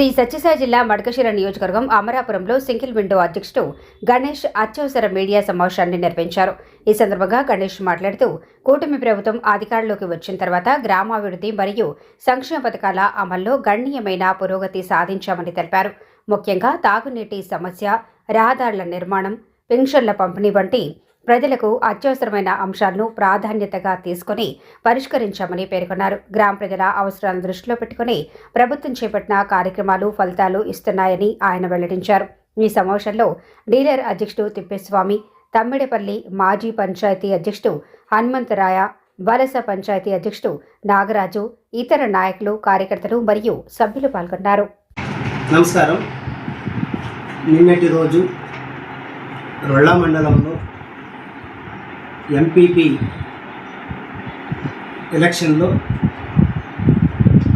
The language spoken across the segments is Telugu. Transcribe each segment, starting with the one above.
శ్రీ సత్యసాయి జిల్లా మడకశిర నియోజకవర్గం అమరాపురంలో సింగిల్ విండో అధ్యక్షుడు గణేష్ అత్యవసర మీడియా సమావేశాన్ని నిర్వహించారు. ఈ సందర్భంగా గణేష్ మాట్లాడుతూ కూటమి ప్రభుత్వం అధికారంలోకి వచ్చిన తర్వాత గ్రామాభివృద్ధి మరియు సంక్షేమ పథకాల అమల్లో గణనీయమైన పురోగతి సాధించామని తెలిపారు. ముఖ్యంగా తాగునీటి సమస్య, రహదారుల నిర్మాణం, పెన్షన్ల పంపిణీ వంటి ప్రజలకు అత్యవసరమైన అంశాలను ప్రాధాన్యతగా తీసుకుని పరిష్కరించామని పేర్కొన్నారు. గ్రామ ప్రజల అవసరాలను దృష్టిలో పెట్టుకుని ప్రభుత్వం చేపట్టిన కార్యక్రమాలు ఫలితాలు ఇస్తున్నాయని ఆయన వెల్లడించారు. ఈ సమావేశంలో డీలర్ అధ్యక్షుడు తిప్పేస్వామి, తమ్మిడిపల్లి మాజీ పంచాయతీ అధ్యక్షుడు హనుమంతరాయ, వలస పంచాయతీ అధ్యక్షుడు నాగరాజు, ఇతర నాయకులు, కార్యకర్తలు మరియు సభ్యులు పాల్గొన్నారు. నమస్కారం. నిన్నటి రోజు రొళ్ళ మండలంలో ఎంపీపీ ఎలక్షన్లో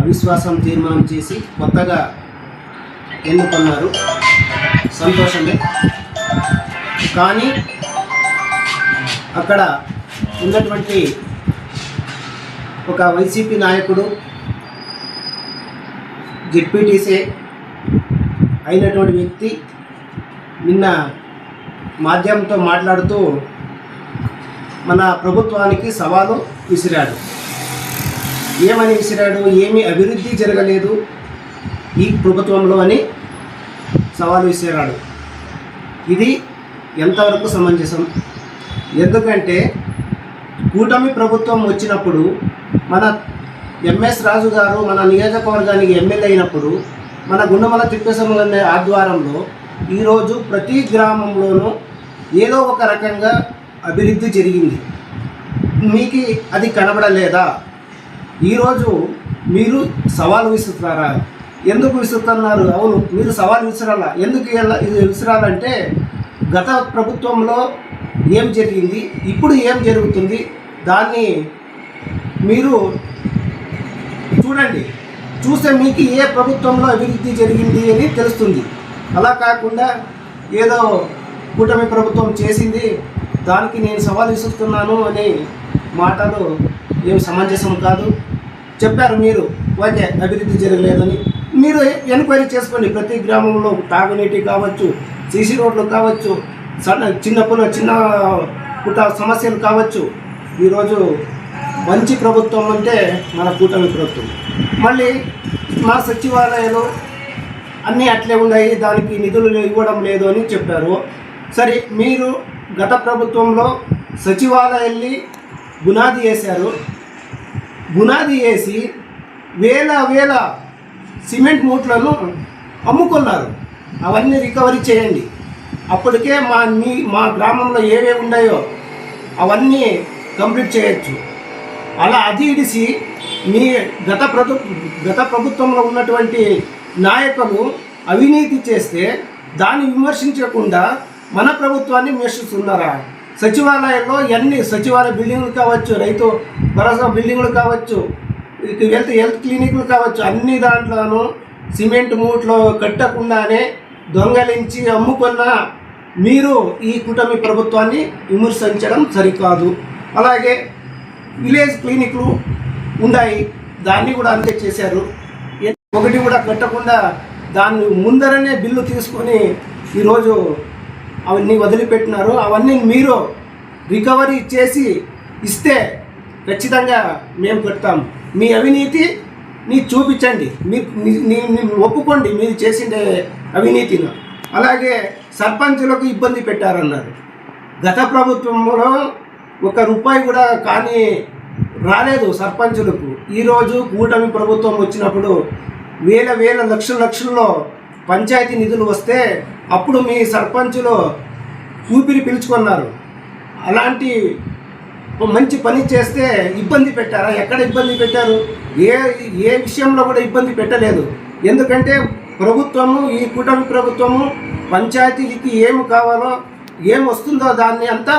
అవిశ్వాసం తీర్మానం చేసి కొత్తగా ఎన్నుకున్నారు. సంతోషమే. కానీ అక్కడ ఉన్నటువంటి ఒక వైసీపీ నాయకుడు, జెడ్పీటీసీ అయినటువంటి వ్యక్తి నిన్న మాధ్యమంతో మాట్లాడుతూ మన ప్రభుత్వానికి సవాలు విసిరాడు. ఏమని విసిరాడు? ఏమీ అభివృద్ధి జరగలేదు ఈ ప్రభుత్వంలో అని సవాలు విసిరాడు. ఇది ఎంతవరకు సమంజసం? ఎందుకంటే కూటమి ప్రభుత్వం వచ్చినప్పుడు మన ఎంఎస్ రాజు గారు మన నియోజకవర్గానికి ఎమ్మెల్యే అయినప్పుడు మన గుండమల తిప్పేస్వామి ఆధ్వర్యంలో ఈరోజు ప్రతి గ్రామంలోనూ ఏదో ఒక రకంగా అభివృద్ధి జరిగింది. మీకు అది కనబడలేదా? ఈరోజు మీరు సవాలు విసురుతారా? ఎందుకు విసురుతున్నారు? అవును, మీరు సవాలు విసిరాలా. ఎందుకు ఇది విసిరాలంటే గత ప్రభుత్వంలో ఏం జరిగింది, ఇప్పుడు ఏం జరుగుతుంది, దాన్ని మీరు చూడండి. చూస్తే మీకు ఏ ప్రభుత్వంలో అభివృద్ధి జరిగింది అని తెలుస్తుంది. అలా కాకుండా ఏదో కూటమి ప్రభుత్వం చేసింది దానికి నేను సవాల్ విసురుతున్నాను అనే మాటలు ఏం సమంజసం కాదు. చెప్పారు మీరు, ఓకే, అభివృద్ధి జరగలేదని. మీరు ఎంక్వైరీ చేసుకోండి. ప్రతి గ్రామంలో తాగునీటి కావచ్చు, సీసీ రోడ్లు కావచ్చు, చిన్న పుట్ట సమస్యలు కావచ్చు. ఈరోజు మంచి ప్రభుత్వం అంటే మన కూటమి ప్రభుత్వం. మళ్ళీ మా సచివాలయాలు అన్నీ అట్లే ఉన్నాయి, దానికి నిధులు ఇవ్వడం లేదు అని చెప్పారు. సరే, మీరు గత ప్రభుత్వంలో సచివాలయాన్ని బునాది వేశారు. బునాది వేసి వేల సిమెంట్ మూట్లను అమ్ముకున్నారు. అవన్నీ రికవరీ చేయండి. అప్పటికే మా గ్రామంలో ఏవేవి ఉన్నాయో అవన్నీ కంప్లీట్ చేయొచ్చు. అలా అది ఇడిసి మీ గత ప్రభుత్వంలో ఉన్నటువంటి నాయకులు అవినీతి చేస్తే దాన్ని విమర్శించకుండా మన ప్రభుత్వాన్ని విమర్శిస్తున్నారా? సచివాలయంలో ఎన్ని సచివాలయ బిల్డింగ్లు కావచ్చు, రైతు భరోసా బిల్డింగ్లు కావచ్చు, హెల్త్ క్లినిక్లు కావచ్చు, అన్ని దాంట్లోనూ సిమెంట్ మూట్లో కట్టకుండానే దొంగలించి అమ్ముకున్న మీరు ఈ కూటమి ప్రభుత్వాన్ని విమర్శించడం సరికాదు. అలాగే విలేజ్ క్లినిక్లు ఉన్నాయి, దాన్ని కూడా అంతే చేశారు. ఒకటి కూడా కట్టకుండా దాన్ని ముందరనే బిల్లు తీసుకొని ఈరోజు అవన్నీ వదిలిపెట్టినారు. అవన్నీ మీరు రికవరీ చేసి ఇస్తే ఖచ్చితంగా మేము కడతాం. మీ అవినీతిని చూపించండి, మీరు ఒప్పుకోండి మీరు చేసిండే అవినీతిని. అలాగే సర్పంచులకు ఇబ్బంది పెట్టారన్నారు. గత ప్రభుత్వంలో ₹1 కూడా కానీ రాలేదు సర్పంచులకు. ఈరోజు కూటమి ప్రభుత్వం వచ్చినప్పుడు వేల లక్షల్లో పంచాయతీ నిధులు వస్తే అప్పుడు మీ సర్పంచులు ఊపిరి పీల్చుకున్నారు. అలాంటి మంచి పని చేస్తే ఇబ్బంది పెట్టారా? ఎక్కడ ఇబ్బంది పెట్టారు? ఏ విషయంలో కూడా ఇబ్బంది పెట్టలేదు. ఎందుకంటే ప్రభుత్వము, ఈ కూటమి ప్రభుత్వము పంచాయతీలకి ఏమి కావాలో, ఏం వస్తుందో దాన్ని అంతా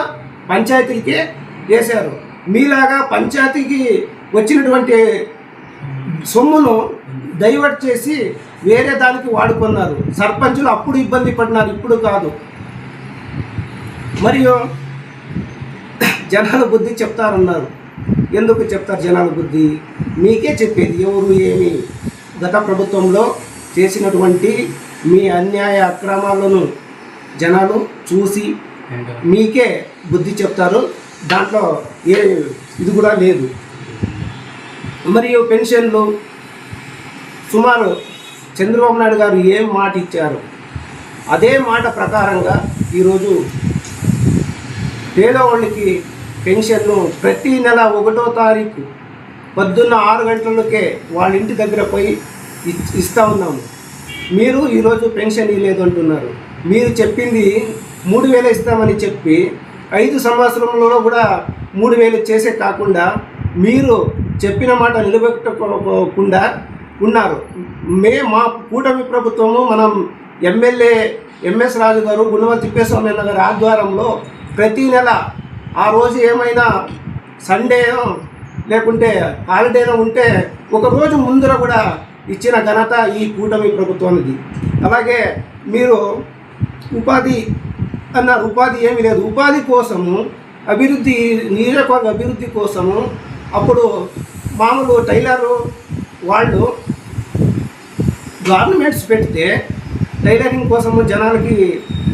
పంచాయతీలకే వేశారు. మీలాగా పంచాయతీకి వచ్చినటువంటి సొమ్మును డైవర్ట్ చేసి వేరే దానికి వాడుకున్నారు. సర్పంచులు అప్పుడు ఇబ్బంది పడినారు, ఇప్పుడు కాదు. మరియు జనాల బుద్ధి చెప్తారన్నారు. ఎందుకు చెప్తారు జనాల బుద్ధి? మీకే చెప్పేది. ఎవరు ఏమి గత ప్రభుత్వంలో చేసినటువంటి మీ అన్యాయ అక్రమాలను జనాలు చూసి మీకే బుద్ధి చెప్తారు. దాంట్లో ఏ ఇది కూడా లేదు. మరియు పెన్షన్లు సుమారు చంద్రబాబు నాయుడు గారు ఏం మాట ఇచ్చారు అదే మాట ప్రకారంగా ఈరోజు పేదవాళ్ళకి పెన్షన్ను ప్రతి నెల 1వ తారీఖు పొద్దున్న 6 గంటలకే వాళ్ళ ఇంటి దగ్గర పోయి ఇస్తూ ఉన్నాము. మీరు ఈరోజు పెన్షన్ ఇవ్వలేదు అంటున్నారు. మీరు చెప్పింది 3,000 ఇస్తామని చెప్పి 5 సంవత్సరంలో కూడా 3,000 చేసే కాకుండా మీరు చెప్పిన మాట నిలబెట్టుకోకుండా ఉన్నారు. మా కూటమి ప్రభుత్వము మనం ఎమ్మెల్యే ఎంఎస్ రాజు గారు, గుండవల్లి తిప్పేస్వామి గారి ఆధ్వర్యంలో ప్రతి నెల ఆ రోజు ఏమైనా సండేనో లేకుంటే హాలిడేనో ఉంటే ఒక రోజు ముందర కూడా ఇచ్చిన ఘనత ఈ కూటమి ప్రభుత్వానికి. అలాగే మీరు ఉపాధి అన్నారు. ఉపాధి ఏమీ లేదు. ఉపాధి కోసము అభివృద్ధి, నియోజకవర్గ అభివృద్ధి కోసము అప్పుడు మామూలు టైలరు వాళ్ళు గవర్నమెంట్స్ పెడితే టైలరింగ్ కోసము జనాలకి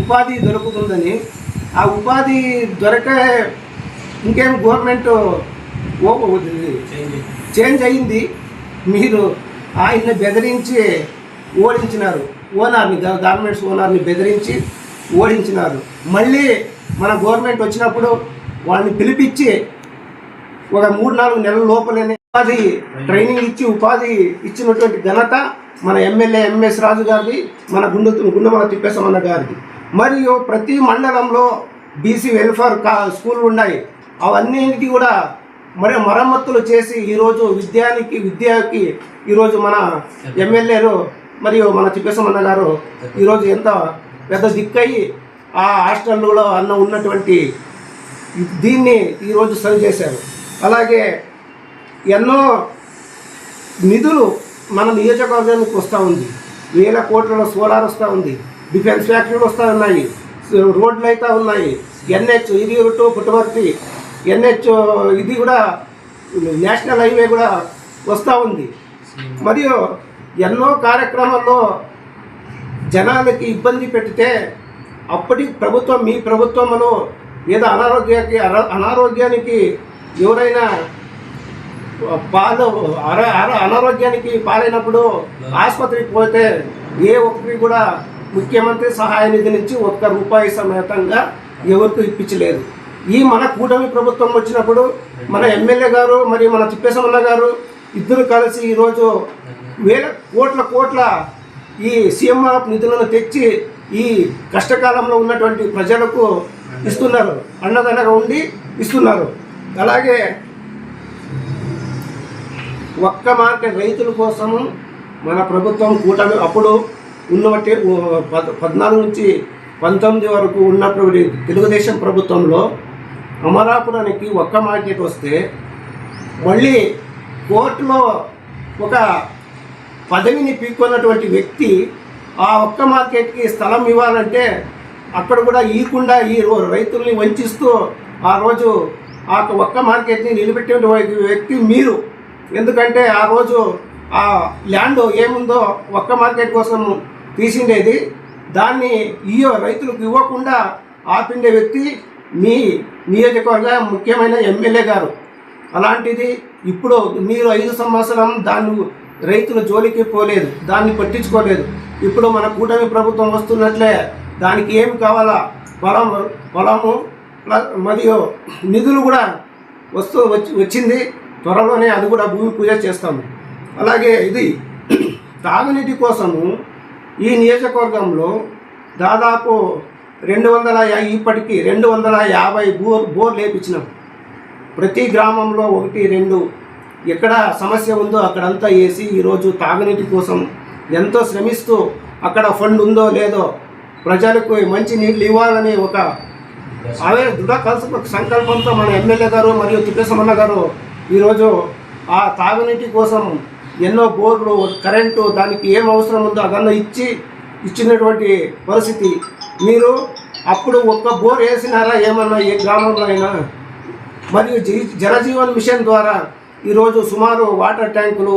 ఉపాధి దొరుకుతుందని, ఆ ఉపాధి దొరకే ఇంకేం గవర్నమెంట్ చేంజ్ అయింది. మీరు ఆయన్ని బెదిరించి ఓడించినారు. ఓనర్ని, గవర్నమెంట్స్ ఓనర్ని బెదిరించి ఓడించినారు. మళ్ళీ మన గవర్నమెంట్ వచ్చినప్పుడు వాళ్ళని పిలిపించి ఒక 3-4 నెలల లోపలనే ఉపాధి ట్రైనింగ్ ఇచ్చి ఉపాధి ఇచ్చినటువంటి ఘనత మన ఎమ్మెల్యే ఎంఎస్ రాజు గారిది, మన గుండవల్లి తిప్పేస్వామి గారిది. మరియు ప్రతి మండలంలో బీసీ వెల్ఫేర్ స్కూళ్ళు ఉన్నాయి. అవన్నిటికీ కూడా మరమ్మతులు చేసి ఈరోజు విద్యకి ఈరోజు మన ఎమ్మెల్యేలు మరియు మన తిప్పేస్వామి గారు ఈరోజు ఎంత పెద్ద దిక్కయి ఆ హాస్టల్లో ఉన్నటువంటి దీన్ని ఈరోజు సరి చేశారు. అలాగే ఎన్నో నిధులు మన నియోజకవర్గానికి వస్తూ ఉంది. 1000 కోట్ల సోలార్ వస్తూ ఉంది, డిఫెన్స్ ఫ్యాక్టరీలు వస్తూ ఉన్నాయి, రోడ్లు అయితే ఉన్నాయి, NH ఇది టు పుట్టవర్తి NH ఇది కూడా నేషనల్ హైవే కూడా వస్తూ ఉంది. మరియు ఎన్నో కార్యక్రమాల్లో జనాలకి ఇబ్బంది పెడితే అప్పటి ప్రభుత్వం, మీ ప్రభుత్వంలో ఏదో అనారోగ్యానికి ఎవరైనా అనారోగ్యానికి పాలైనప్పుడు ఆసుపత్రికి పోతే ఏ ఒక్కరికి కూడా ముఖ్యమంత్రి సహాయ నిధి నుంచి ₹1 సమేతంగా ఎవరికి ఇప్పించలేదు. ఈ మన కూటమి ప్రభుత్వం వచ్చినప్పుడు మన ఎమ్మెల్యే గారు మరియు మన తిప్పేస్వామి గారు ఇద్దరు కలిసి ఈరోజు 1000 కోట్ల ఈ CMRF నిధులను తెచ్చి ఈ కష్టకాలంలో ఉన్నటువంటి ప్రజలకు ఇస్తున్నారు, అండదండగా ఉండి ఇస్తున్నారు. అలాగే ఒక్క మార్కెట్ రైతుల కోసము మన ప్రభుత్వం కూటమి అప్పుడు ఉన్నబట్టి 14 నుంచి 19 వరకు ఉన్నప్పుడు తెలుగుదేశం ప్రభుత్వంలో అమరాపురానికి ఒక్క మార్కెట్ వస్తే మళ్ళీ కోర్టులో ఒక పదవిని పీక్కున్నటువంటి వ్యక్తి ఆ ఒక్క మార్కెట్కి స్థలం ఇవ్వాలంటే అక్కడ కూడా ఇవ్వకుండా ఈ రైతుల్ని వంచిస్తూ ఆ రోజు ఆ ఒక్క మార్కెట్ని నిలబెట్టే వ్యక్తి మీరు. ఎందుకంటే ఆ రోజు ఆ ల్యాండ్ ఏముందో ఒక్క మార్కెట్ కోసం తీసిండేది, దాన్ని రైతులకు ఇవ్వకుండా ఆపిండే వ్యక్తి మీ నియోజకవర్గ ముఖ్యమైన ఎమ్మెల్యే గారు. అలాంటిది ఇప్పుడు మీరు 5 సంవత్సరం దాన్ని రైతుల జోలికి పోలేదు, దాన్ని పట్టించుకోలేదు. ఇప్పుడు మన కూటమి ప్రభుత్వం వస్తున్నట్లే దానికి ఏమి కావాలా, పొలము మరియు నిధులు కూడా వచ్చింది. త్వరలోనే అది కూడా భూమి పూజ చేస్తాము. అలాగే ఇది తాగునీటి కోసము ఈ నియోజకవర్గంలో దాదాపు 250 బోర్లు వేయించినాం. ప్రతి గ్రామంలో 1-2 ఎక్కడ సమస్య ఉందో అక్కడంతా వేసి ఈరోజు తాగునీటి కోసం ఎంతో శ్రమిస్తూ అక్కడ ఫండ్ ఉందో లేదో ప్రజలకు మంచి నీళ్ళు ఇవ్వాలని ఒక దృఢ సంకల్పంతో మన ఎమ్మెల్యే గారు మరియు తిప్పేస్వామి గారు ఈరోజు ఆ తాగునీటి కోసం ఎన్నో బోర్లు, కరెంటు, దానికి ఏం అవసరం ఉందో అదన్నా ఇచ్చినటువంటి పరిస్థితి. మీరు అప్పుడు ఒక్క బోర్ వేసినారా ఏమన్నా ఏ గ్రామంలో అయినా? మరియు జలజీవన్ మిషన్ ద్వారా ఈరోజు సుమారు వాటర్ ట్యాంకులు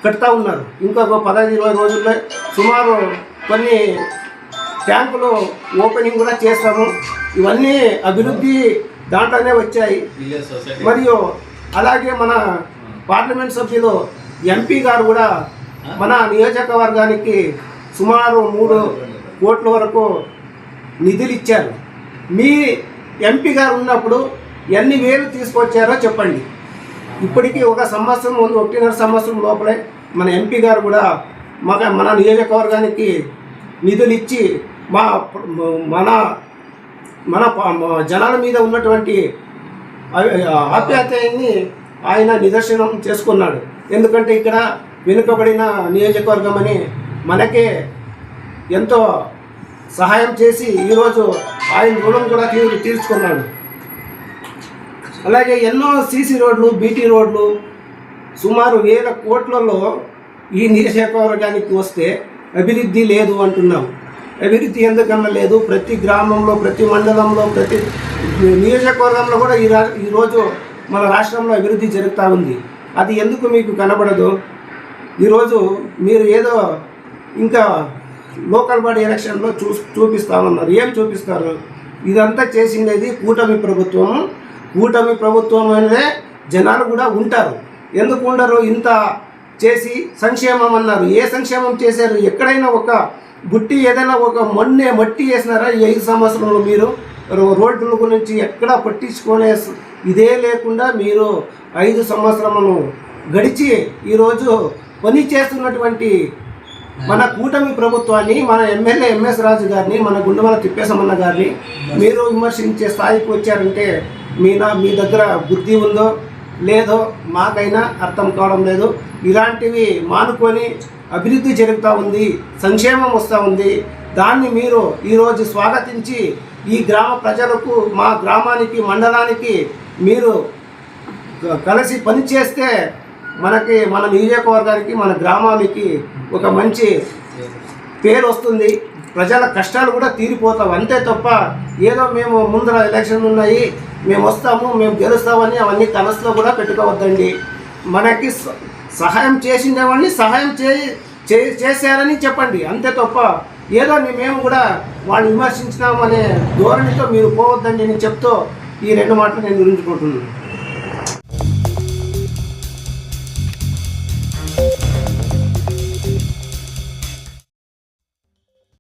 కట్టుతూ ఉన్నారు. ఇంకొక 15-20 రోజుల్లో సుమారు కొన్ని ట్యాంకులు ఓపెనింగ్ కూడా చేస్తాము. ఇవన్నీ అభివృద్ధి దాంట్లోనే వచ్చాయి. మరియు అలాగే మన పార్లమెంట్ సభ్యులు ఎంపీ గారు కూడా మన నియోజకవర్గానికి సుమారు 3 కోట్ల వరకు నిధులు ఇచ్చారు. మీ ఎంపీ గారు ఉన్నప్పుడు ఎన్ని వేలు తీసుకొచ్చారో చెప్పండి. ఇప్పటికీ 1 సంవత్సరం ముందు 1.5 సంవత్సరం లోపలే మన ఎంపీ గారు కూడా మన నియోజకవర్గానికి నిధులు ఇచ్చి మన జనాల మీద ఉన్నటువంటి ఆప్యాయతని ఆయన నిదర్శనం చేసుకున్నాడు. ఎందుకంటే ఇక్కడ వెనుకబడిన నియోజకవర్గం అని మనకే ఎంతో సహాయం చేసి ఈరోజు ఆయన రుణం కూడా తీర్చుకున్నాడు. అలాగే ఎన్నో సీసీ రోడ్లు, బీటీ రోడ్లు సుమారు 1000 కోట్లలో ఈ నియోజకవర్గానికి వస్తే అభివృద్ధి లేదు అంటున్నాం. అభివృద్ధి ఎందుకన్నా లేదు. ప్రతి గ్రామంలో, ప్రతి మండలంలో, ప్రతి నియోజకవర్గంలో కూడా ఈరోజు మన రాష్ట్రంలో అభివృద్ధి జరుగుతూ ఉంది. అది ఎందుకు మీకు కనబడదు? ఈరోజు మీరు ఏదో ఇంకా లోకల్ బాడీ ఎలక్షన్లో చూపిస్తామన్నారు. ఏం చూపిస్తారు? ఇదంతా చేసిండేది కూటమి ప్రభుత్వం. కూటమి ప్రభుత్వం అనే జనాలు కూడా ఉంటారు. ఎందుకు ఉండరు? ఇంత చేసి సంక్షేమం అన్నారు. ఏ సంక్షేమం చేశారు? ఎక్కడైనా ఒక బుట్టి ఏదైనా ఒక మట్టి వేసినారా? ఈ 5 సంవత్సరంలో మీరు రోడ్ల గురించి ఎక్కడా పట్టించుకునే ఇదే లేకుండా మీరు 5 సంవత్సరములు గడిచి ఈరోజు పని చేస్తున్నటువంటి మన కూటమి ప్రభుత్వాన్ని, మన ఎమ్మెల్యే ఎంఎస్ రాజు గారిని, మన గుండమల తిప్పేసమన్న గారిని మీరు విమర్శించే స్థాయికి వచ్చారంటే మీ దగ్గర బుద్ధి ఉందో లేదో మాకైనా అర్థం కావడం లేదు. ఇలాంటివి మానుకొని అభివృద్ధి జరుగుతూ ఉంది, సంక్షేమం వస్తూ ఉంది. దాన్ని మీరు ఈరోజు స్వాగతించి ఈ గ్రామ ప్రజలకు, మా గ్రామానికి, మండలానికి మీరు కలిసి పనిచేస్తే మనకి, మన నియోజకవర్గానికి, మన గ్రామానికి ఒక మంచి పేరు వస్తుంది. ప్రజల కష్టాలు కూడా తీరిపోతావు. అంతే తప్ప ఏదో మేము ముందర ఎలక్షన్ ఉన్నాయి, మేము వస్తాము, మేము గెలుస్తామని అవన్నీ కనసులో కూడా పెట్టుకోవద్దండి. మనకి సహాయం చేసిండేవాడిని సహాయం చేశారని చెప్పండి. అంతే తప్ప ఏదో మేము కూడా వాళ్ళు విమర్శించినామనే ధోరణితో మీరు పోవద్దండి అని చెప్తూ ఈ 2 మాటలు నేను గురించుకుంటున్నాను.